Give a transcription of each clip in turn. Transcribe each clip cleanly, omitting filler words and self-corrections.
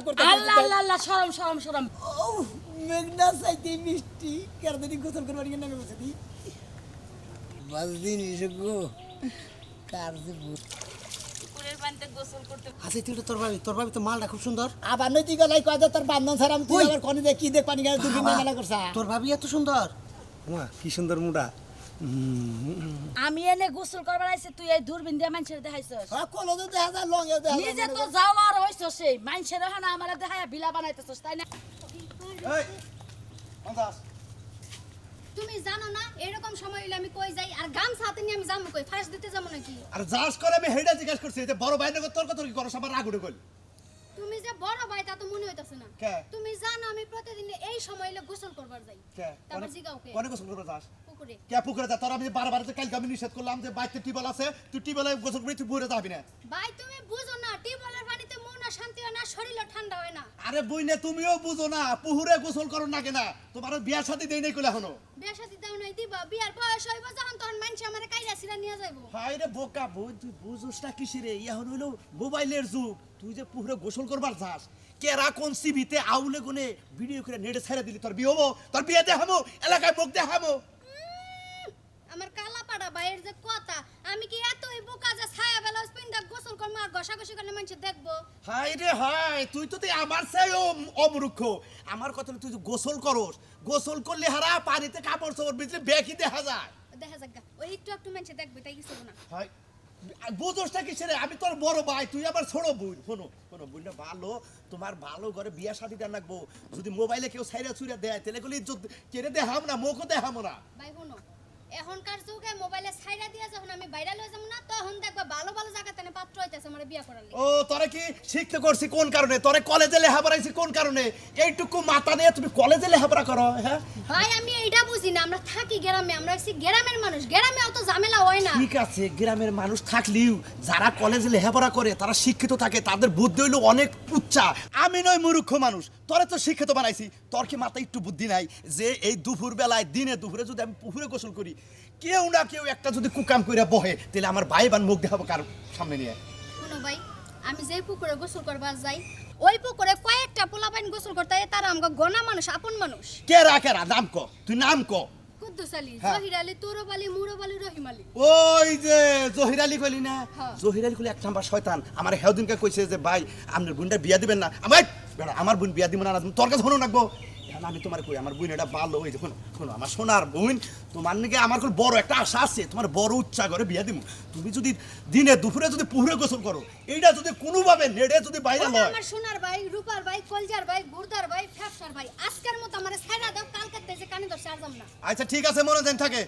আল্লাহ আল্লাহ আল্লাহ শরম শরম শরম। ও মেঘনা চাইতে মিষ্টি কেরদিন গোসল করবার গিয়ে নামে বসে দি বাজদিন এসে কার যে পুকুরের পানিতে গোসল করতে আচ্ছা তুই তোর ভাবি তো মালটা খুব সুন্দর আবার নৈতিক গলাই কয় তোর বান্ধন ছাড়া আমি তুই আবার কোনে দেখ কি দেখ পানি গায়ে দুদিন মেলা করছ তোর ভাবি এত সুন্দর মা কি সুন্দর মুডা আমি এনে গোসল করবার আইছে তুই এই দূরবীন দিয়ে মানুষের দেখাইছস। কলো তো দেখা যায় লং দেখা নিজে তো যাওয়ার হইছস সেই মানুষের হানা আমারে দেখায়া বিলা বানাইতেছস তাই না? এই আন্দাজ তুমি জানো না এরকম সময় হইলে আমি কই যাই আর গামছা হাতে নিয়ে আমি যাবো কই ফাঁস দিতে যাবো নাকি? আর যাস করে আমি হেডা জিজ্ঞাসা করছি যে বড় ভাই নগর তর্ক তর্কি করছ আমার রাগ উঠে গেল। তুমি যে বড় ভাই তা তো মনে হইতাছে না। কে? তুমি জানো আমি প্রতিদিন এই সময় হইলে গোসল করবার যাই। কে? তারপর জিগাও কে? কোনে গোসল করতে যাস? পুকুরে। কে পুকুরে যা? তোর আমি বারবার তো কালকে আমি নিষেধ করলাম যে বাইতে টিবল আছে তুই টিবলে গোসল করবি তুই পুকুরে যাবি না। ভাই তুমি বুঝো না টিউবওয়েলের পানিতে মন না শান্তি হয় না শরীরও ঠান্ডা হয় না। আরে বইনে তুমিও বুঝো না পুকুরে গোসল করো না কেনা তোমার বিয়ার সাথে দেই নাই কইলা এখনো। বিয়া শাদী দাও নাই দিবা বিয়ার বয়স হইব যখন তখন মানুষ আমারে কাইরা ছিলা নিয়ে যাইবো। হাই রে বোকা বই তুই বুঝোস না কিসিরে এখন হইলো মোবাইলের যুগ তুই যে পুকুরে গোসল করবার যাস কেরা কোন সিবিতে আউলে গুনে ভিডিও করে নেটে ছেড়ে দিলি তোর বিয়ে হবো তোর বিয়ে দেখামো এলাকায় মুখ দেখামো। আমার কালা পাড়া ভাইয়ের যে কথা আমি কি এতই বোকা যে ছায়া বেলা পিন্ডা গোসল করব আর ঘষাঘষি করলে মানুষ দেখবো? হাই রে হাই তুই তো আমার চাই অমূর্খ আমার কথা তুই গোসল করস গোসল করলে হারা পানিতে কাপড় চোপড় ভিতরে বেকি দেখা যায় দেখা যাক গা, ওই একটু একটু মানুষ দেখবে তাই কিছু না। হাই বুঝোস না কিসেরে আমি তোর বড় ভাই তুই আবার ছোট বোন শোনো শোনো বোনটা ভালো তোমার ভালো ঘরে বিয়া শাদী দেন রাখবো যদি মোবাইলে কেউ সাইরা চুইরা দেয় তাহলে গুলি ইজ্জত কেড়ে দেখাম না মুখও দেখামো না। ভাই শুনো এখনকার যুগে মোবাইলে ছাইরা দিয়া যখন আমি ভাইরাল হয়ে যাবো না তখন দেখবা ভালো ভালো জায়গাতে না পাত্র হইতাছে আমার বিয়া করার লাগি। ও তোরা কি শিখতে করছি কোন কারণে তোরে কলেজে লেখাপড়া আইছি কোন কারণে এইটুকু মাথা নিয়ে তুমি কলেজে লেখাপড়া করো হ্যাঁ? ভাই আমি এইটা বুঝি না আমরা থাকি গ্রামে আমরা হচ্ছি গ্রামের মানুষ গ্রামে অত ঝামেলা হয় না। ঠিক আছে গ্রামের মানুষ থাকলেও যারা কলেজে লেখাপড়া করে তারা শিক্ষিত থাকে তাদের বুদ্ধি হইলো অনেক উচ্চা আমি নয় মূর্খ মানুষ তোরে তো শিক্ষিত বানাইছি তোর কি মাথায় একটু বুদ্ধি নাই যে এই দুপুর বেলায় দিনে দুপুরে যদি আমি পুকুরে গোসল করি কেউ না কেউ একটা যদি কুকাম কইরা বহে তাহলে আমার ভাই বান মুখ দেখাবো কার সামনে নিয়ে। শুনো ভাই আমি যে পুকুরে গোসল করবার যাই ওই পুকুরে কয়েকটা পোলাপাইন গোসল করতে হয় তারা আমগো গনা মানুষ আপন মানুষ। কেরা কেরা নাম ক তুই নাম ক। কুদ্দুস আলী হ্যাঁ। জহির আলী তুরব আলী মুরব আলী রহিম আলী। ওই যে জহির আলী কইলি না হ্যাঁ। জহির আলী কইলি এক নাম্বার শয়তান আমার হেউদিনকে কইছে যে ভাই আপনার বোনটা বিয়া দিবেন না আমার বেড়া আমার বোন বিয়া দিব না তোর কাছে হনো রাখবো এখন আমি তোমার কই আমার বোন এটা ভালো হই দেখুন শোনো আমার সোনার বোন তোমার নাকি আমার খুব বড় একটা আশা আছে তোমার বড় উচ্চা করে বিয়া দিব তুমি যদি দিনে দুপুরে যদি পুকুরে গোসল করো এইটা যদি কোনোভাবে নেড়ে যদি বাইরে ওটা লয় আমার সোনার ভাই রূপার ভাই কলজার ভাই গুরদার ভাই ফ্যাপসার ভাই আজকের মতো আমারে ছাইরা দাও কালকে যে কানে ধরছে আর যাম না। আচ্ছা ঠিক আছে মনে দেন থাকে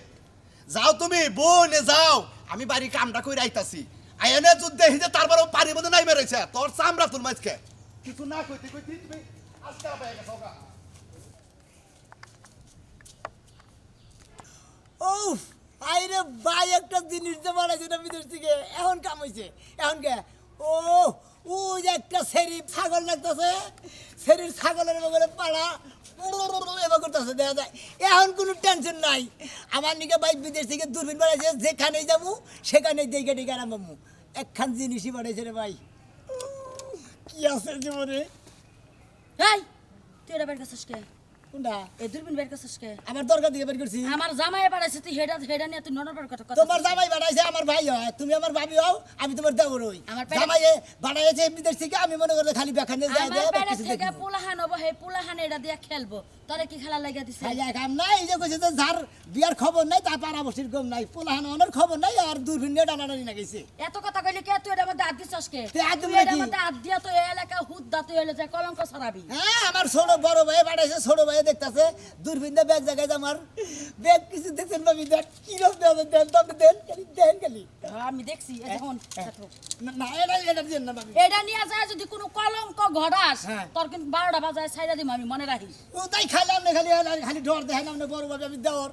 যাও তুমি বোনে যাও আমি বাড়ি কামটা কইরা আইতাছি আয়নে যুদ্ধে হিজে তারপরেও পানি মধ্যে নাই মেরেছে তোর চামড়া তোর মাঝকে কিছু না কইতে কইতে তুমি আজকে পাই গেছো গা। ও আইরে ভাই একটা জিনিস যে বানাইছে না বিদেশ থেকে এখন কাম হইছে এখন কে ও ও যে একটা শরীর ছাগল লাগতেছে শরীর ছাগলের বগলে পাড়া এবার করতেছে দেখা যায় এখন কোনো টেনশন নাই আমার নিকে ভাই বিদেশ থেকে দূরবীন বানাইছে যেখানেই যাবো সেখানেই দেখে ডেকে আরামবামু একখান জিনিসই বানাইছে রে ভাই কি আছে জীবনে এই তুই এটা বের করছিস কে? কোনটা এই দূরবীন বের করছিস কে? আমার দরকার দিয়ে বের করছি আমার জামাই বাড়াইছে তুই হেডা হেডা নিয়ে তুই ননর কথা কথা তোমার জামাই বানাইছে আমার ভাই হয় তুমি আমার ভাবি হও আমি তোমার দেবর হই আমার পেটে- জামাই বানাইছে বিদেশ থেকে আমি মনে করি খালি বেখানে যাই আমার বাইরে থেকে পোলাহান হবো হে পোলাহান এটা দিয়ে খেলবো তোরে কি খেলা লাগা দিছে? কাম নাই এই যে কইছে যে যার বিয়ার খবর নাই তার পাড়াবস্তির গম নাই পোলাহান অনের খবর নাই আর দূরবীন নিয়ে টানাটানি না গেছে এত কথা কইলে কে তুই এটার মধ্যে হাত দিছস কে? তুই হাত তুই দিবি এটার নাকি? মধ্যে হাত দিয়া তো এই এলাকা হুদ্দা তুই হলে যে কলঙ্ক ছড়াবি। হ্যাঁ আমার ছোট বড় ভাই বানাইছে ছোট ভাই দেখতাছে দূরবীন দিয়ে ব্যাগ জায়গায় আমার ব্যাগ কিছু দেখছেন ভাবি দেখ কি রকম দেন তো আপনি দেন খালি দেন খালি আমি দেখছি এই দেখুন না এটা দেন না ভাবি এটা নিয়ে যায় যদি কোনো কলঙ্ক ঘটাস হ্যাঁ। তোর কিন্তু 12টা বাজায় ছাইরা দিম আমি মনে রাখিস। ও তাই খাইলাম না খালি খালি ডর দেখাইলাম না বড় ভাবে আমি দেওয়ার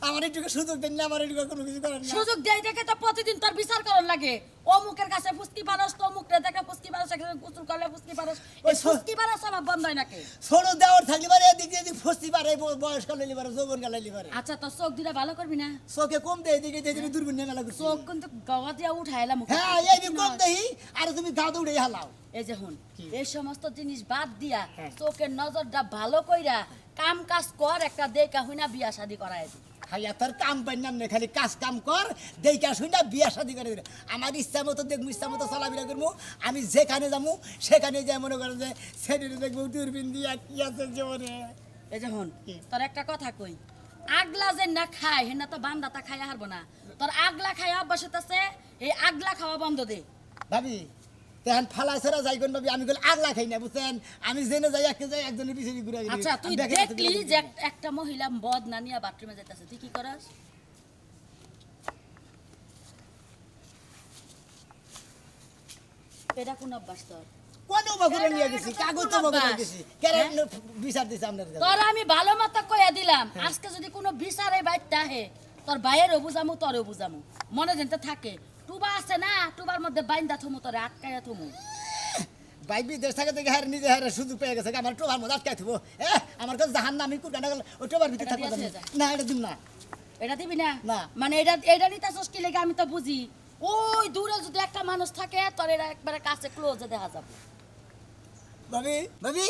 আমার একটু সুযোগ দেন না আমার একটু কোনো কিছু করেন না সুযোগ দেয় দেখে তো প্রতিদিন তোর বিচার করার লাগে অমুকের কাছে ফুসকি পারস তো অমুকরে দেখে ফুসকি পারস এখানে গোসল করলে ফুসকি পারস এই ফুসকি পারস সব বন্ধ হয় নাকি? ছোট দেওয়ার থাকলে পারে এদিক এদিক ফস্তি পারে বয়স কালে পারে যৌবন কালে পারে আচ্ছা তো চোখ দুটা ভালো করবি না চোখে কম দেই দিকে যে দূরবীন নিয়ে মেলা করছি চোখ কিন্তু গগা দিয়া উঠাইলাম হ্যাঁ এই যে কম দেই আর তুমি দাও দৌড়ে হালাও এই যে হুন এই সমস্ত জিনিস বাদ দিয়া হ্যাঁ। চোখের নজরটা ভালো কইরা কাম কাজ কর একটা দেখা হইনা বিয়া শাদি করায় দি খাইয়া তোর কাম পাইনাম না খালি কাজ কাম কর দেইকা শুইনা বিয়া শাদি করে দিলে আমার ইচ্ছা মতো দেখবো ইচ্ছা মতো চলাফেরা করবো আমি যেখানে যাবো সেখানে যাই মনে করেন যে ছেড়ে দেখবো দূরবীন দিয়া কি আছে জীবনে এই যে হুন কি? তোর একটা কথা কই আগলা যে না খায় হেনা তো বান্দাটা খাইয়া হারবো না তোর আগলা খাইয়া অভ্যাস হইতাছে এই আগলা খাওয়া বন্ধ দে ভাবি তেহান ফালাই ছাড়া যাই কোন ভাবি আমি বলে আগলা খাই না বুঝছেন আমি জেনে যাই একে যাই একজনের পিছনে ঘুরে গেলি আচ্ছা তুই দেখলি যে একটা মহিলা বদ না নিয়া বাথরুমে যাইতাছে তুই কি করস এটা কোন অভ্যাস তোর কোন বগুড়ে নিয়ে গেছি কাগজ তো বগুড়ে গেছি কেরে বিচার দিছে আপনার কাছে? তোর আমি ভালো মতো কইয়া দিলাম আজকে যদি কোনো বিচারে বাইতে আহে তোর ভাইয়েরও বুঝামু তোরও বুঝামু মনে যেতে থাকে টুবা আছে না টুবার মধ্যে বাইন্দা থমু তোরে আটকাইয়া থমু ভাই বিদেশ থাকে দেখে হারে নিজে হারে সুযোগ পেয়ে গেছে আমার টোবার মধ্যে আটকাই থবো আমার কাছে জাহান না আমি কুরকানা গেল ওই টোবার ভিতরে এটা থাকবো দিয়ে যা। না এটা দিন না এটা দিবি না না। মানে এটা নিতাছস কি লেগে আমি তো বুঝি ওই দূরে যদি একটা মানুষ থাকে তোর এরা একবারে কাছে ক্লোজে দেখা যাবে ভাবি ভাবি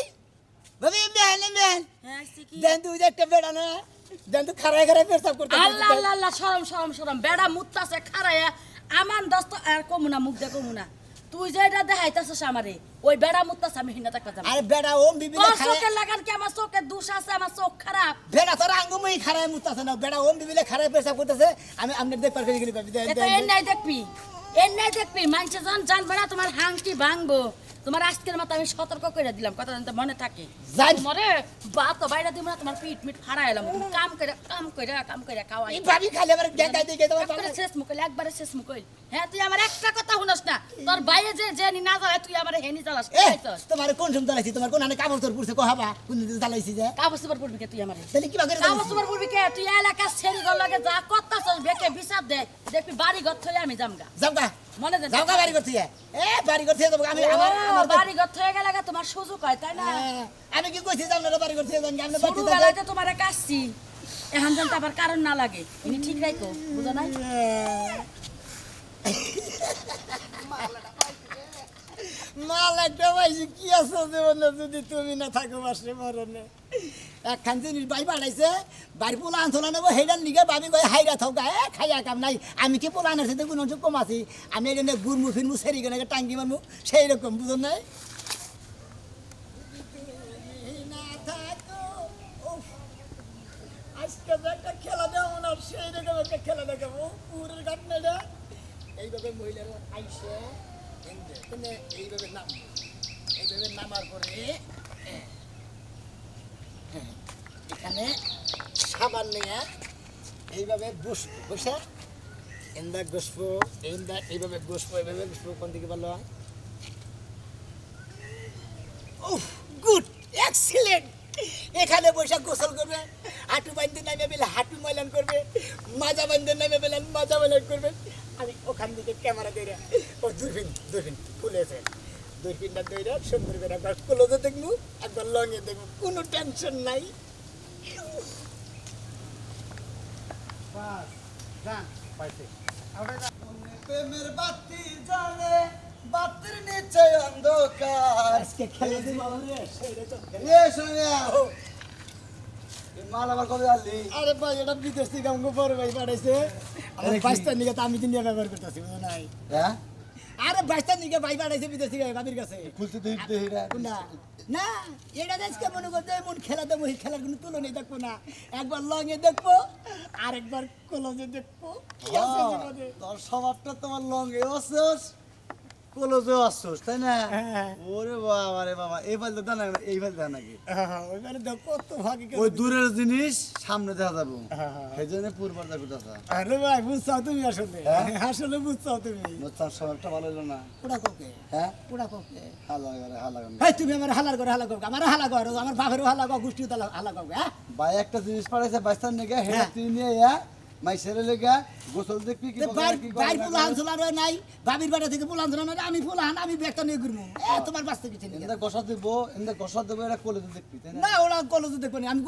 ভাবি মেন মেন হ্যাঁ কি দেন তুই যে একটা বেড়া না দেন তো খারাই খারাই পেশাব করতে আল্লাহ আল্লাহ আল্লাহ শরম শরম শরম বেড়া মুত্তাছে খারায়া আমান দস্ত আর কমুনা মুখ দে কমুনা তুই যে এটা দেখাইতাছস আমারে ওই বেড়া মুত্তাছে আমি হিনা তাকা যাব আরে বেড়া ওম বিবি তোর খারাই চোখের লাগান কি আমার চোখের দোষ আছে আমার চোখ খারাপ বেড়া তোর আঙ্গুমই খারাই মুতাছে না বেড়া ওম বিবিলে খারাই পেশাব করতেছে আমি আপনি দেখ পার করে গেলি ভাবি দেন এটা এর নাই দেখবি মানুষে যখন জানবে না তোমার হাংটি ভাঙবো তোমার আজকের মতো আমি সতর্ক করে দিলাম কথা জানতে মনে থাকে যাই। তোমারে বাপ তো বাইরে দিব না তোমার পিঠ মিট ফাড়া এলাম তুমি কাম করে খাওয়াই এই ভাবি খালি আমার গায় দিয়ে তোমার একবারে শেষ মুকইল একবারে শেষ মুকইল হ্যাঁ তুই আমার একটা কথা শুনস না তোর বাইরে যে যে না জ্বালায় তুই আমার হেনি জ্বালাস তোমার কোন সময় জ্বালাইছি তোমার কোন আনে কাপড় তোর পুরছে কহাবা কোন দিন জ্বালাইছি যে কাগজ সুপার পড়বি কে তুই আমারে তাহলে কি বাগের কাগজ সুপার পড়বি কে তুই এলাকা ছেড়ে গল লাগে যা করতাছস বেকে বিচার দে দেখবি বাড়ি ঘর থই আমি জামগা যাওগা মনে দে যাওগা বাড়ি করতে বাড়ি করতে যাবো আমি আমার আমার বাড়ি ঘর থয়ে গেলে তোমার সুযোগ হয় তাই না আমি কি কইছি যে আপনারা বাড়ি করতে যান আমি বাড়ি ছোটবেলাতে তোমারে কাটছি এখন জানতে আবার কারণ না লাগে তুমি ঠিক রাখো বুঝো নাই মাল একটা পাইছি কি আছে জীবনে যদি তুমি না থাকো বাসে মরণে একখান জিনিস বাই বাড়াইছে বাড়ি পোলা আনছোলা নেবো হেডার নিগে ভাবি কই হাইরা থাকা খাইয়া কাম নাই আমি কি পোলা আনার সাথে কোনো কম আছি আমি এখানে গুড়মু ফিরমু সেরি গেলে টাঙ্গি মারমু সেই রকম বুঝো নাই আজকে একটা খেলা দেবো না সেই রকম একটা খেলা দেখাবো পুরের ঘটনাটা এইভাবে মহিলারা আইসে এখানে এইভাবে নামবো এইভাবে নামার পরে এখানে সাবান নিয়ে এইভাবে বসবো বসে এন্দা বসবো এইভাবে বসবো এইভাবে বসবো কোন দিকে ভালো হয় গুড এক্সিলেন্ট এখানে বসে গোসল করবে হাঁটু বান্ধে নামে বেলে হাঁটু ময়লান করবে মাজা বান্ধে নামে বেলেন মাজা ময়লান করবে আমি ওখান থেকে ক্যামেরা ধরে ও দূরবীন খুলেছে দূরবীনটা ধরে সুন্দর করে একবার ক্লোজে দেখবো একবার লঙে দেখবো কোনো টেনশন নাই প্রেমের বাতি জ্বলে বাতির নিচে অন্ধকার আজকে খেলে দিব মাল আবার কবে আনলি? আরে ভাই এটা বিদেশ থেকে আমাকে বড় ভাই পাঠাইছে আমার 22 নিকে তো আমি দিন ব্যবহার করতেছি বুঝো নাই হ্যাঁ? আরে 22 নিকে ভাই পাঠাইছে বিদেশ থেকে ভাবির কাছে খুলতে তুই দেহিরা। কোনটা না এটা দেশকে মনে করতে এমন খেলা দেবো এই খেলার কোনো তুলনাই দেখবো না একবার লঙে দেখবো আর একবার কলজে দেখবো কি আছে জীবনে তোর স্বভাবটা তোমার লঙ্গে আসছোস, কলেজেও আসছোস, তাই না? হ্যাঁ। ওরে বাবা রে বাবা, এই ফাইল দেখা না, এই ফাইল দেখা নাকি? ওইবারে দেখো কত ভাগে ওই দূরের জিনিস সামনে দেখা যাবো, হ্যাঁ। সেই জন্য পূর্বার যাবো দেখা। আরে ভাই বুঝছাও তুমি আসলে হ্যাঁ? আসলে বুঝছাও তুমি তোর স্বভাবটা ভালো হলো না, পুরা কোকে হ্যাঁ? পুরা কোকে হালা করে হালা করে। এই তুমি আমার হালার করে হালা করো আমার হালা করো আমার বাপেরও হালা করো গোষ্ঠীও হালা করো হ্যাঁ ভাই একটা জিনিস পাঠাইছে বাইস্তার নিয়ে হেঁটে হ্যাঁ। তুই নিয়ে মাইসের লেগে গোসল দেখবি কি বাইর পোলাহান ছোলার নাই ভাবির বাড়ি থেকে পোলাহান ছোলার নাই আমি পোলাহান আমি ব্যাগটা নিয়ে ঘুরবো তোমার বাঁচতে কিছু নেই এন্দা গোসা দেব এন্দা গোসা দেব এটা কলেজ দেখবি তাই না না ওরা কলেজে দেখবো না আমি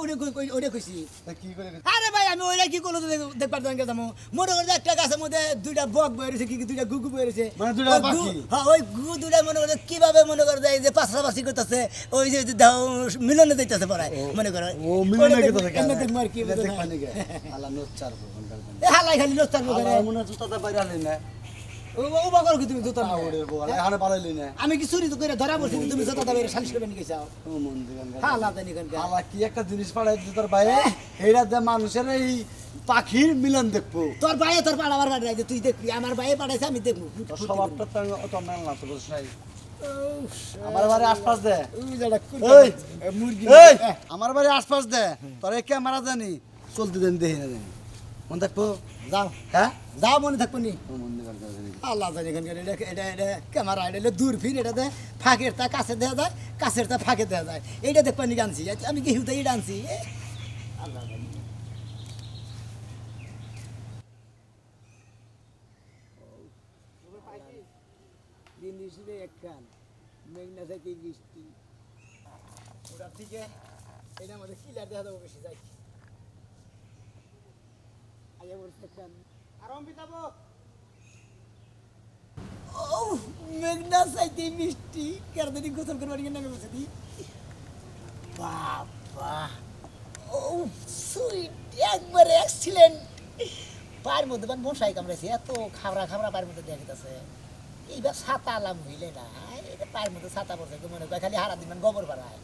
ওইটা কইছি তা কি করে আরে ভাই আমি ওইটা কি কলেজে দেখবার জানি যাবো মনে করে একটা গাছের মধ্যে দুইটা বক বয়ে রয়েছে কি দুইটা গুগু বয়ে রয়েছে মানে দুইটা ওই পাখি? হ্যাঁ ওই গুগু দুইটা মনে করে কিভাবে মনে করে যায় যে পাশাপাশি করতেছে ওই যে মিলনে দিতেছে পড়ায় মনে করে ও মিলনে কি তো এমনি দেখবো আর কি দেখ পানি গে আলা নোট চার ঘন্টার হালাই খালি লোস্তার আলা মনে হচ্ছে তাতে বাইরে আলি না ও বাকর কি তুমি জুতা ওরে বলা এখানে পালাইলি না আমি কি চুরি তো করে ধরা বলছি তুমি জুতা দাবে সালিশ করবে নিয়ে যাও ও মন দিগান হালা জানি কেন আলা কি একটা জিনিস পাড়াই দিতে তোর ভাই এইটা যে মানুষের এই পাখির মিলন দেখবো তোর ভাই তোর পাড়াবার বাড়ি তুই দেখবি আমার ভাই পাঠাইছে আমি দেখবো তোর স্বভাবটা তো অত মেল না তো বুঝছ নাই আমার বাড়ি আশপাশ দে এই, মুরগি এই আমার বাড়ি আশপাশ দে তোর এই ক্যামেরা জানি চলতে দেন দেখি না জানি মন দেখবো যাও হ্যাঁ যাও মনে থাকবো নি ও মন দিগান জানি আল্লাহ জানি এখানকার এটা ক্যামেরা এটা দূরবীন এটাতে ফাঁকের তা কাছে দেওয়া যায় কাছের তা ফাঁকে দেওয়া যায় এইটা দেখবা নি আনছি আমি কি হিউতে এটা আনছি আল্লাহ জানি একখান মেঘনা থেকে বৃষ্টি ওটার থেকে এটা আমাদের কিলার দেখা দেবো বেশি যাই আগে বলছে একখান আর অম্বিতাবো ও মেঘনা চাইতে মিষ্টি কেরদিন গোসল করবার গিয়ে নামে বসে দি বাবা ও সুইট একবারে এক্সিলেন্ট পায়ের মধ্যে মানে মশাই কামড়াইছে এত খাবড়া খাবড়া পায়ের মধ্যে দেখা গেছে এইবার ছাতা আলাম হইলে না এটা পায়ের মধ্যে ছাতা পড়ছে মনে করে খালি হারা দিন মানে গোবর পাড়ায়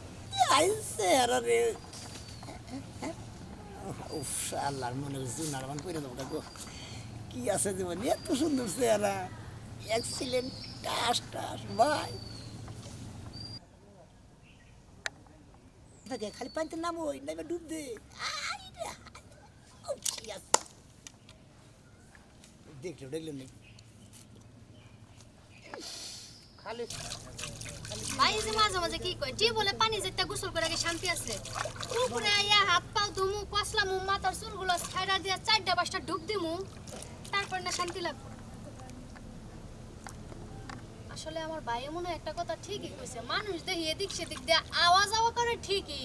আইসে আর রে উফ আল্লাহর মনে হচ্ছে নারমান করে দেবো গো কি আছে জীবন এত সুন্দর চেহারা এক্সিলেন্ট টাস টাস ভাই দেখে খালি পানিতে নামো ওই নামে ডুব দে দেখলো নেই খালি ভাই যে মাঝে মাঝে কি কয় বলে পানি যেতে গোসল করে আগে শান্তি আছে পুকুরে আইয়া হাত পাও ধুমু কসলামু মাথার চুলগুলো ছাইড়া দিয়া 4টা 5টা ডুব দিমু তারপর না শান্তি লাগবে আসলে আমার ভাই মনে হয় একটা কথা ঠিকই কইছে মানুষ দেখি এদিক সেদিক দিয়ে আওয়াজ করে ঠিকই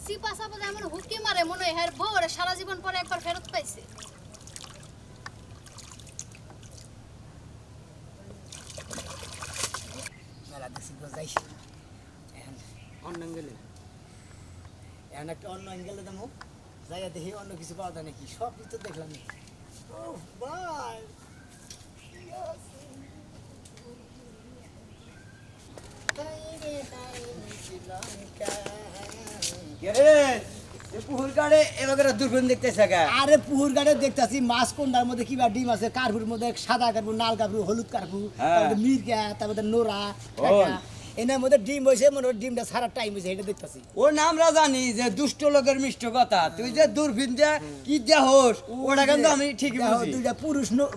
সিপা সাপা যেমন হুকি মারে মনে হয় হের বউরে সারা জীবন পরে একবার ফেরত পাইছে মেলা দেখছি যাই অন্য অ্যাঙ্গেলে এখন একটা অন্য অ্যাঙ্গেলে দেবো জায়গা দেখি অন্য কিছু পাওয়া যায় নাকি সব কিছু দেখলাম ও ভাই পুকুর গাড়ে এবার দুর্গন্ধ দেখতেছে গা আরে পুকুর গাড়ে দেখতেছি মাছ কোনটার মধ্যে কিবা ডিম আছে কার্পুর মধ্যে সাদা কার্পু লাল কার্পু হলুদ কার্পু তারপরে মির্গা তারপরে নোরা এনার মধ্যে ডিম হয়েছে মনে হয় ডিমটা সারা টাইম হয়েছে এটা দেখতেছি ওর নাম জানি যে দুষ্ট লোকের মিষ্ট কথা তুই যে দূরবীন দে কি দে হোস ওটা কিন্তু আমি ঠিকই বুঝি দুইটা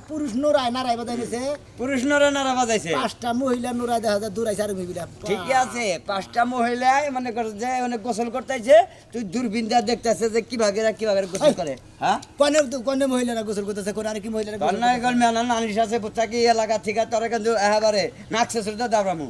পুরুষ নোরায় নারাই বাজাইছে পুরুষ নরা নারা বাজাইছে 5টা মহিলা নোরায় দেখা যায় দূরাইছে আর মিবিলা ঠিকই আছে 5টা মহিলায় মনে কর যে অনেক গোসল করতেছে তুই দূরবীন দে দেখতেছে যে কিভাবে গোসল করে হ্যাঁ কোনে মহিলারা গোসল করতেছে কোন আর কি মহিলারা গোসল কন্যায় গল মেনা নানির সাথে পুত্তাকি এলাকা থেকে তোরা কিন্তু এবারে নাক শেষে দাবরামু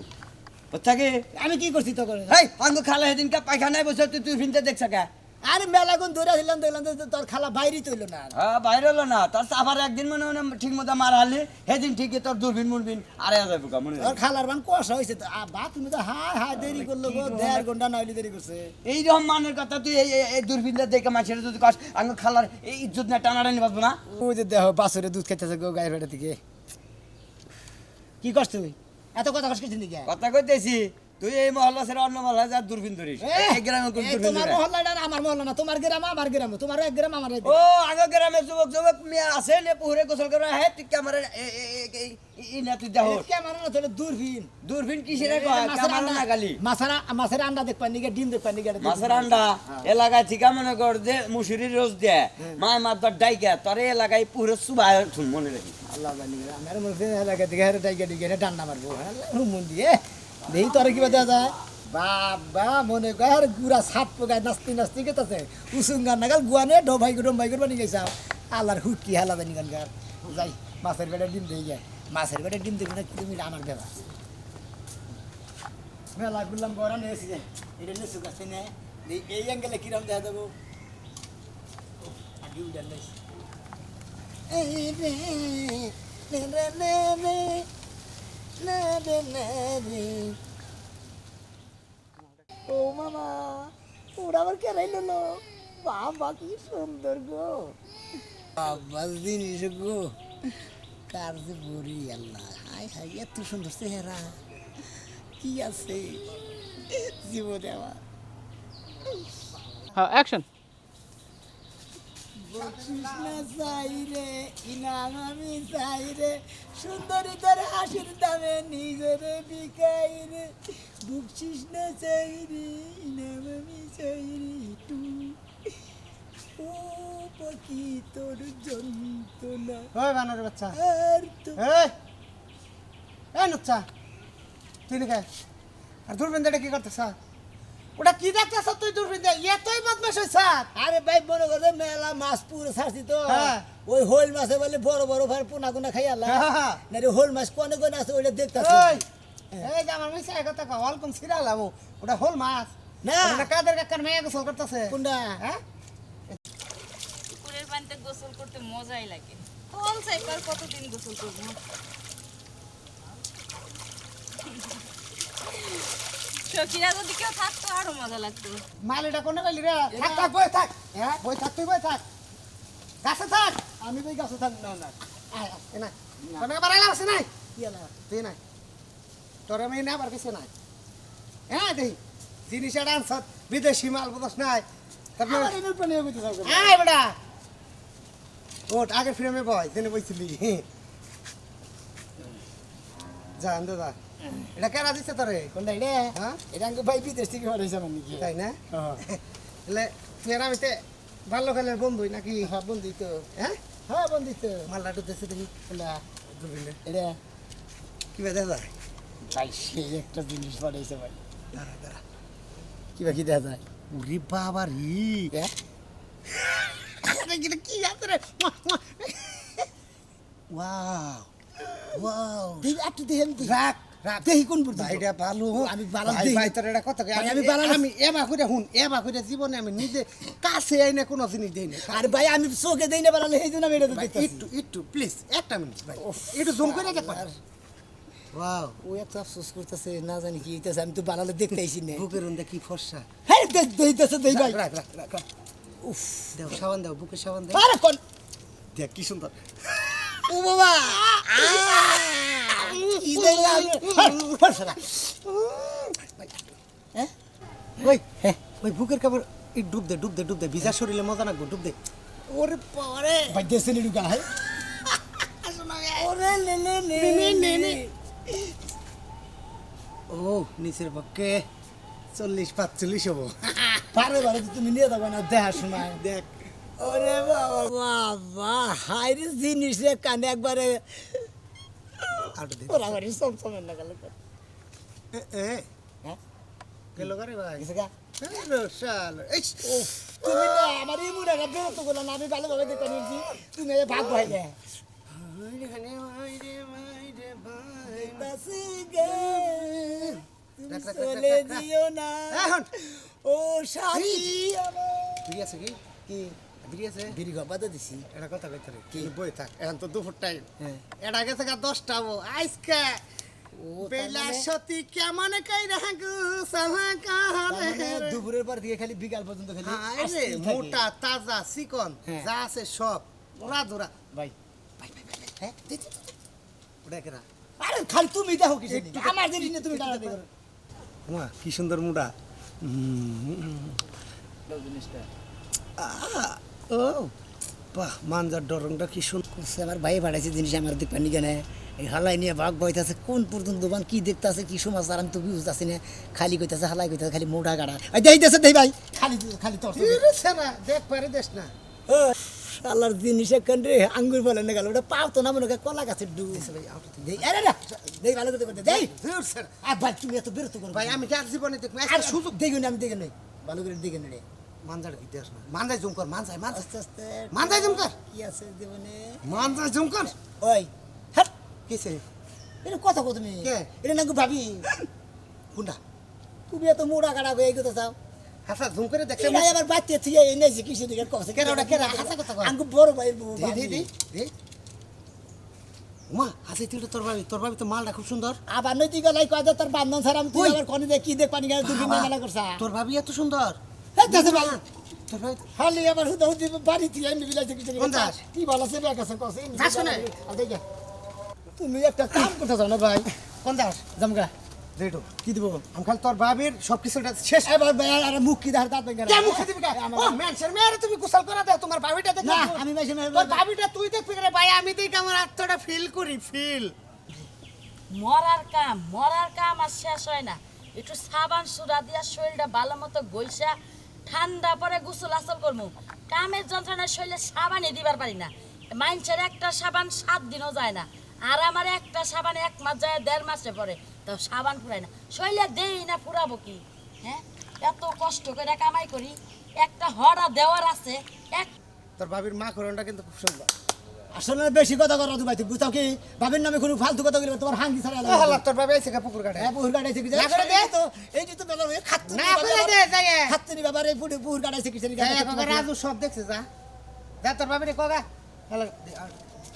পুত্তাকি আমি কি করছি তো করে হেই আঙ্গু খালা সেদিনকে পায়খানায় বসে তুই দূরবীন দে দেখছ কা আরে মেলা কোন ধরে ছিলাম দেখলাম যে তোর খালা বাইরে তৈল না হ্যাঁ বাইরে হলো না তোর আবার একদিন মনে মনে ঠিক মতো মারা হলি সেদিন ঠিকই তোর দূরবীন মুরবিন আরে যাবে মনে তোর খালার মান কষা হয়েছে তো বা তুমি তো হাই দেরি করলো গো 1.5 ঘন্টা নইলে দেরি করছে এইরকম মানের কথা তুই এই দূরবীনটা দেখে মাছের যদি কস আঙ্গু খালার এই ইজ্জত না টানাটানি বাঁচবো না ওই যে দেখো বাছুরে দুধ খাইতেছে গো গায়ের ভেড়া থেকে কি করছ তুই এত কথা কষ্ট করছিস নাকি কথা কইতেছি তুই এই মহল্লা ছেড়ে অন্য মহল্লা যা দূরবীন ধরিস এই গ্রামে কোন দূরবীন তোমার ধরে? মহল্লাটা না আমার মহল্লা না তোমার গ্রাম আমার গ্রাম তোমার এক গ্রাম আমার এক ও আগে গ্রামে যুবক মেয়ে আছে নে পুকুরে গোসল করে হে তুই ক্যামেরা এই না তুই দেখো কেমন না তোর দূরবীন দূরবীন কিসের ক্যামেরা না খালি মাছের আন্ডা দেখবা নিকে ডিম দেখবা নিকে মাছের আন্ডা এলাকায় ঠিকা মনে কর যে মুসুরির রোজ দেয় মায় মাতবার ডাইকা তোর এলাকায় পুরো সুবাই মনে রাখি আল্লাহ জানি আমার মনে এলাকা থেকে হেরে ডাইকে ডিকে ডান্না মারবো মন দিয়ে দেখি তোর কি বাজা যায় বাবা মনে কর গুড়া সাত পোকায় নাস্তি নাস্তি কেতাছে উসুঙ্গার নাগাল গুয়ানে ডোম ভাই বানিয়ে গেছে আল্লাহর হুটকি হেলা জানি গানকার যাই মাছের পেটে ডিম দিয়ে যায় মাছের পেটে ডিম দেবে না কি তুমি আমার বেলা মেলা করলাম বড় নিয়েছি যে এটা লেসু গাছে নে এই অ্যাঙ্গেলে কিরম দেখা দেবো আগে উঠার লেছি ও মামা ওরা আবার কেরাই লো বাবা কি সুন্দর গো বাবা জিনিস গো কার যে বড়ি আল্লাহ হাই হাই এত সুন্দর চেহারা কি আছে জীবনে আমার হ্যাঁ অ্যাকশন বকশিস না চাই রে ইনাম আমি চাই রে সুন্দরী তোর হাসির দামে নিজেরে বিকাই রে বকশিস না চাই রে ইনাম আমি চাই রে টু ও পাখি তোর যন্ত্রণা ওই বানরের বাচ্চা আর তো এই নুচ্চা তুই নাকি আর দূরবীনটা কি করতেছ ওটা কি দেখতেছ তুই দূরবীনটা এতই বদমাশ হইছ আরে ভাই মনে করে মেলা মাছ পুরো ছাড়ছি তো হ্যাঁ। ওই হোল মাছে বলে বড় বড় ভার পোনা কোনা খাই আল্লাহ হ্যাঁ। না রে হোল মাছ কোনে কোনে আছে ওইটা দেখতাছি এই এই যে আমার মিছে কথা কও অলকম সিরালাম ওটা হোল মাছ না। ওটা কাদের কাকার মেয়ে গোসল করতেছে কোনটা হ্যাঁ পুকুরের পানিতে গোসল করতে মজাই লাগে কোন সাইকেল কতদিন গোসল করবো সখীরা যদি কেউ থাকতো আরো মজা লাগতো মালিটা কোনে কইলি রে থাক থাক বই থাক হ্যাঁ বই থাক তুই বই থাক গাছে থাক আমি ভাই গাছে থাকি না না আয় আয় না কোনে বাড়াইলা আছে নাই কি আলা তুই নাই তোর আমি না আবার কিছু নাই হ্যাঁ দেই জিনিস এটা আনছত বিদেশি মাল বদস নাই তারপর আমার এর পানি হইতে থাকবে আয় বেটা ওট আগের ফ্রেমে বয় জেনে বইছিলি যা আন্দে যা এটা কেরা দিচ্ছে তোরে কোনটা এটা হ্যাঁ এটা আঙ্কে ভাই বিদেশ থেকে পাঠাইছে মানে কি তাই না হ্যাঁ এলে তুই আর আমি বাল্যকালের বন্ধুই নাকি হ্যাঁ বন্ধু তো হ্যাঁ হ্যাঁ বন্ধু তো মালটা ঢুকতেছে দেখি কোনটা দুর্বিনে এটা কি বেদে যায় ভাই সেই একটা জিনিস পাঠাইছে ভাই দাঁড়া দাঁড়া কি বা কি দেখা যায় উরি বাবা রি হ্যাঁ কি আছে রে ওয়াও ওয়াও দেখি একটু দেখেন রাখ রাখ দেখি কোন পর্যন্ত ভাইটা ভালো আমি বালা ভাই দেখি। ভাই তোর এটা কথা ভাই, আমি বালা- আমি এবা করে হুন এবা করে জীবনে আমি নিজে কাছে আইনে কোনো জিনিস দেই না আর ভাই আমি চোখে দেই না বানালে এই জন্য আমি এটা ভাই, দেখতেছি একটু একটু প্লিজ একটা মিনিট ভাই একটু জুম করে দেখ ওয়াও ও এত আফসোস করতেছে না জানি কি হইতেছে আমি তো বানালে দেখতে আইছি না বুকের উন্দে কি ফর্সা হ্যাঁ দেখতেছে দেই ভাই রাখ রাখ রাখ উফ দেও সাবান দাও বুকে সাবান দাও আরে কোন দেখ কি সুন্দর ও বাবা কি দেখলাম হ্যাঁ ওই হ্যাঁ ওই বুকের কাপড় এই ডুব দে ভিজা শরীরে মজা নাকবো ডুব দে ওরে পারে ভাই দেশে নি ঢুকা হয় ওরে লে লে লে ও নিচের পক্ষে 40-45 হবো পারে পারে তুমি নিয়ে যাবে না দেখা শোনায় দেখ ওরে বাবা বাবা হাইরে জিনিস রে কানে একবারে আট দে ওরা বাড়ি সমসমের না গেল এ এ হ্যাঁ গেল করে ভাই কিছু গা হ্যালো শালা এই তুমি না আমার এই মুড়া গাবে তো বলো না আমি ভালোভাবে দেখতে নিয়েছি তুমি এ ভাগ ভাই রে বাসি গে তুমি রাখ, রাখ, রাখ, চলে রাখ, রাখ। দিও না এখন ও শাড়ি আমার বিড়ি আছে কি কি বিড়ি আছে বিড়ি গবা তো দিছি এটা কথা কইতে রে কি বই থাক এখন তো দুপুর টাইম হ্যাঁ এটা গেছে গা 10টা বো আজকে ও বেলা সতী কেমন কই রাখু সাহা কারে দুপুরের পর দিয়ে খালি বিকাল পর্যন্ত খালি আরে আসতেই থাকে। মোটা তাজা চিকন হ্যাঁ। যা আছে সব ওরা ধরা ভাই হ্যাঁ ওটা কেরা আরে খালি তুমি দেখো কিছু একটু আমার জিনিস নিয়ে তুমি টানাটানি করো মা কি সুন্দর মুডা ও বাহ মানজার ডরংটা কি সুন্দর সে আমার ভাই পাঠাইছে জিনিস আমার দেখবেন কেন এই হালাই নিয়ে ভাগ বইতেছে কোন পর্যন্ত বান কি দেখতেছে কি সমাচার আমি তো বুঝতেছি না খালি কইতাছে হালাই কইতাছে খালি মোটা গাড়া এই দেইতেছে দেই ভাই খালি খালি তোর না দেখ পারে দেশ না ও শালার জিনিস একখান রে আঙ্গুর বলে না গেল ওটা পাও তো না মনে করে কলা গাছের ডু দেই আরে না দেই ভালো করে দে দেই আর ভাই তুমি এত বিরক্ত করো ভাই আমি কি আর জীবনে দেখবো আর আজকে সুযোগ দেখুন আমি দেখে নেই ভালো করে দেখে নেই মানজার কি দেশ না মানজাই জুম কর মানজাই মানজাই আস্তে আস্তে মানজাই জুম কর কি আছে জীবনে মানজাই জুম কর ওই হাট কিসে এটা কথা কো তুমি কে? এটা নাকি ভাবি কোনটা তুমি এত মোড়া কাটা হয়ে গেছো চাও হাসা জুম করে দেখছে এটা আবার বাচ্চা থেকে এনেছি কিছু দিকে কছে কেন ওটা কেন হাসা কথা কয় আঙ্গু বড় ভাই বউ দে দে দে দে উমা হাসি তুই তোর ভাবি তো মালটা খুব সুন্দর আবার নৈতিক লাই কয় যে তোর বান্ধন ছাড়া তুই ওই। আবার কোনে দেখ কি দেখ পানি গায়ে দুদিন মেলা করছা তোর ভাবি এত সুন্দর এই দেশে ভাই তোর ভাবি খালি আবার শুধু বাড়ি থেকে এমনি বিলাইছে কিছু কোন দাস? কি ভালো সে ব্যাগ আছে কছে দাস কোনে? তুমি একটা কাম করতে চাও না ভাই কোন দাস জামগা দেটো কি দিব আমি খালি তোর ভাবির সব কিছুটা শেষ এবার ভাই আর মুখ কি দাঁড় দাঁত ভেঙে কে মুখ দিবি কা ও মেনসের মেরে তুমি গোসল করা দাও তোমার ভাবিটা দেখ না আমি মাসে তোর ভাবিটা তুই দেখবি রে ভাই আমি দেখ আমার আত্মাটা ফিল করি ফিল মরার কাম আর শেষ হয় না একটু সাবান সুরা দিয়া শরীরটা ভালো মতো গইসা ঠান্ডা পরে গোসল আসল করমু কামের যন্ত্রণায় শরীরে সাবানই দিবার পারি না মানুষের একটা সাবান 7 দিনও যায় না আর আমার একটা সাবান 1 মাস যায় 1.5 মাসে পরে তো সাবান ফুরায় না শরীরে দেই না ফুরাবো কি হ্যাঁ এত কষ্ট করে কামাই করি একটা হড়া দেওয়ার আছে এক তোর ভাবির মা করণটা কিন্তু খুব সুন্দর আসলে বেশি কথা করো তুমি ভাই বুঝাও কি বাবির নামে কোনো ফালতু কথা বলবে তোমার হাঙ্গি ছাড়া ও হাল্লা তোর ভাবি আইছে কা পুকুর কাটে হ্যাঁ পুকুর কাটাইছে কি না করে দে। তো এই যে তো বেলা হয়ে খাচ্ছে না করে দে যাই খাচ্ছে নি বাবা রে পুকুর কাটাইছে কি যাই কগা রাজু সব দেখছে যা যা তোর ভাবিরে কগা হাল্লা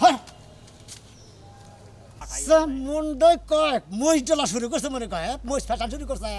হ্যাঁ মুন্ডই কয় মহিষ ডলা শুরু করছে মনে কয় মহিষ ফাটা শুরু করছে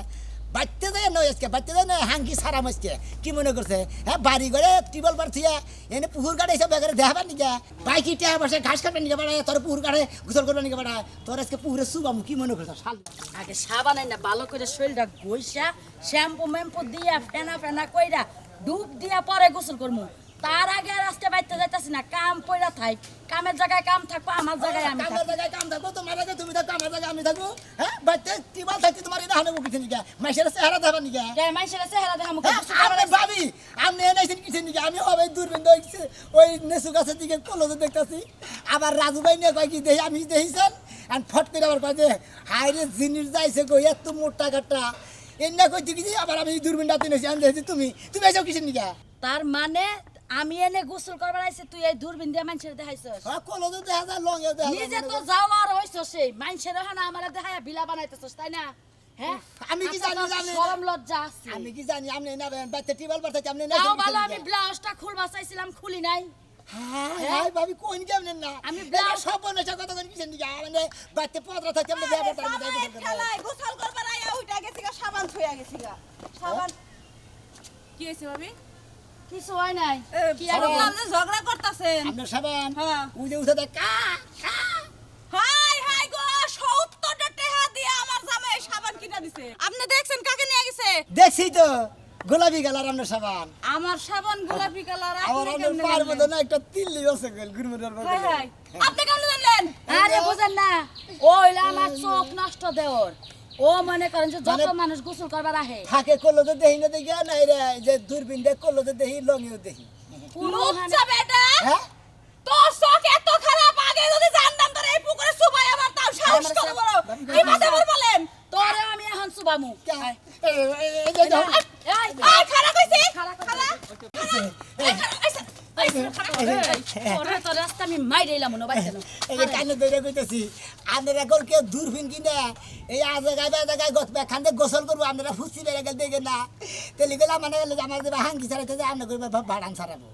বাচ্চা যায় নয় আজকে বাচ্চা যায় না হাঙ্গি সারা মাসকে কি মনে করছে হ্যাঁ বাড়ি ঘরে টিবল বার থিয়া এনে পুকুর কাটে সব বেগারে দেখাবার নিকা বাইকি টিয়া বসে ঘাস কাটবে নিকে বাড়ায় তোর পুকুর কাটে গোসল করবে নিকে বাড়ায় তোর আজকে পুকুরে শুবাম কি মনে করছে শাল আগে সাবান না ভালো করে শরীরটা গইসা শ্যাম্পু ম্যাম্পু দিয়া ফেনা ফেনা কইরা ডুব দিয়া পরে গোসল করমু তার আগে রাস্তা বাইতে যাইতাছি না কাম পইরা থাই কামের জায়গায় কাম থাকবো আমার জায়গায় আমি কামের থাকবো জায়গায় কাম থাকবো তোমার জায়গায় তুমি থাকো আমার জায়গায় আমি থাকবো হ্যাঁ বাচ্চা টিবল থাকতে তোমার এটা হানে মুখে নিকা মাইসের চেহারা দেখাবার নিকা কে মাইশের চেহারা দেখা মুখ আপনি ভাবি আপনি এনেছেন কিসের দিকে আমি হবে দূরবীন ওই নেসু গাছের দিকে কলজে দেখতেছি আবার রাজু ভাই নিয়ে কয় কি দেখি আমি দেখিছেন আর ফট করে আবার কয় যে হাই রে জিনিস যাইছে কই এত মোটা কাটা এনে কই দিকে আবার আমি দূরবীন রাতে নেছি আমি দেখছি তুমি এসব কিসের দিকে তার মানে আমি এনে গোসল করবার আইছে তুই এই দূরবীন দিয়ে মানুষের দেখাইছস কলজে দেখা যায় লঙে দেখা যায় নিজে তো যাওয়ার হইছ সেই মানুষের হানা আমার দেখায় বিলা বানাইতেছস তাই না হ্যাঁ আমি কি জানি জানি শরম লজ্জা আছে আমি কি জানি আপনি না বাচ্চা টিবল বার থেকে আপনি তাও ভালো আমি ব্লাউজটা খুলবা চাইছিলাম খুলি নাই হ্যাঁ ভাবি কোন কেমন না আমি আমি ব্লাউজ সব বলেছে কথা কোন কিসের দিকে মানে বাচ্চা পত্র থাকে আমরা ব্যাপারটা আমি দেখব খেলায় গোসল করবার আয়া উইটা গেছি গা সাবান থইয়া গেছি গা সাবান কি হইছে ভাবি কিছু হয় নাই কি আর শুনলাম যে ঝগড়া করতাছেন আপনার সাবান হ্যাঁ। উঠে উঠে দেখ কা হাই হাই গো 70টা টাকা দিয়ে আমার জামাই সাবান কিনা দিছে আপনি দেখছেন কাকে নিয়ে গেছে দেখছি তো গোলাপি কালার আপনার সাবান আমার সাবান গোলাপি কালার আমার আপনি আপনার কেমনে পার মধ্যে জানলেন? না একটা তিল্লি আছে গেল গুরমুরার হাই মধ্যে হাই আপনি কেমনে জানলেন আরে বুঝেন না ওইলা আমার চোখ নষ্ট দেওর ও মনে করেন যে যত মানুষ গোসল করবার আহে থাকে কলতে দেহি না দেখি না রে যে দূরবীন দেখ কলতে দেহি লঙেও দেখি লুচ্চা বেটা হ্যাঁ তোর চোখ এত খারাপ আগে যদি জানতাম তোর এই পুকুরে সুবাই আমার তাও সাহস আমার কত সব- বড় কি মাথা বলেন তোরে আমি এখন সুবামু এই যে দেখো, আয় খাড়া কইছি খাড়া কইছি। খাড়া তোরে তো রাস্তা আমি মাই দিলাম মনে বাইতে এই যে কানে ধরে কইতেছি আপনারা এখন কেউ দূরবীন কিনা এই আজ জায়গায় খান্দে গোসল করবো আপনারা ফুসি বেড়ে গেল দেখে না তেলি গেলে মানে আমার যে হাঙ্গি ছাড়াইতে যে আমরা করবো ভাড়ান ছাড়াবো